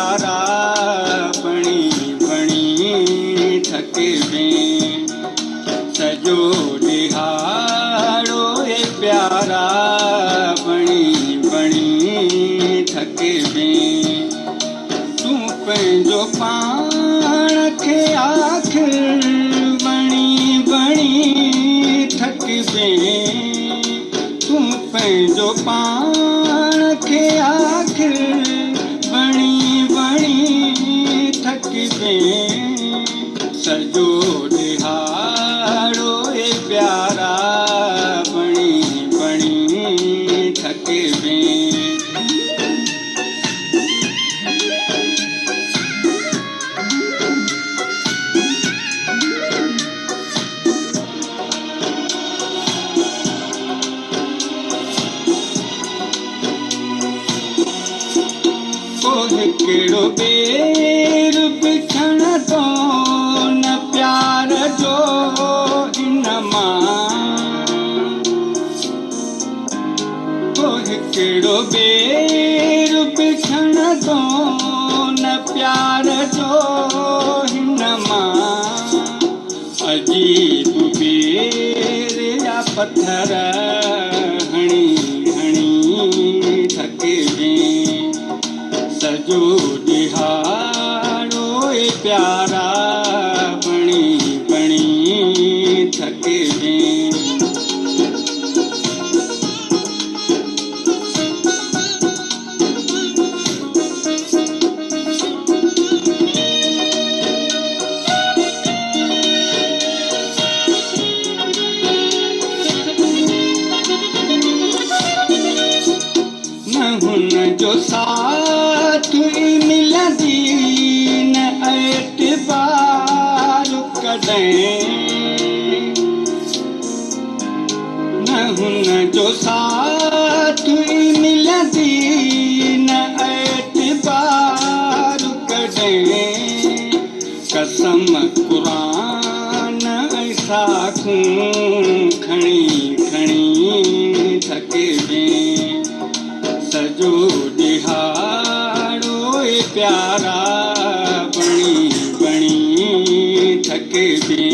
प्यारा बणी बणी थकबे सजो ॾिहाड़ो ए प्यारा बणी बणी थकबे तूं पंहिंजो पाण खे आख़िर बणी बणी थकबे तूं पंहिंजो पाण खे आख़िर बणी बणी थकबे सजो ॾिहाड़ो ए प्यारा बणी बणी थकबे कहिड़ो बेर बिछण थो न प्यार जो हिन मां कहिड़ो बेर बिछण थो न प्यार जो हिन मां अजीब बेर जा पत्थर हणी हणी थकबे सजो ॾिहाड़ो ए प्यारा बणी बणी थकबे न हुन जो साथ मिलंदी न एतबार कॾहिं न हुन जो साथ मिलंदी न एतबार कॾहिं कसम क़ुरान ऐं साखूं खणी खणी थकबे सजो ॾिहाड़ो ए प्यारा बणी बणी थकबे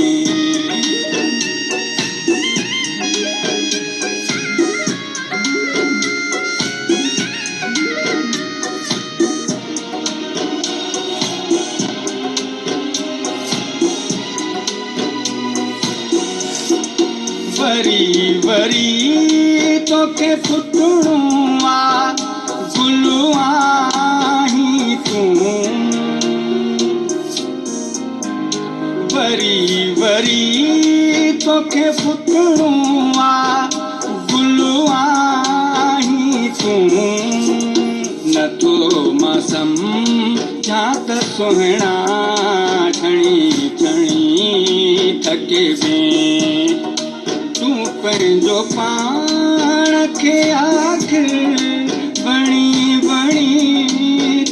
वरी वरी तोखे फुटणो गुलू आहीं तूं वरी वरी तोखे फुटणो गुलू आहीं तूं नथो मां सम्झां त सुहिणा छणी छणी थकबे तूं पंहिंजो पाण खे आख़िर बणी बणी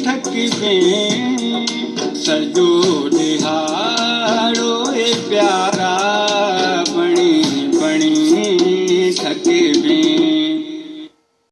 थकबे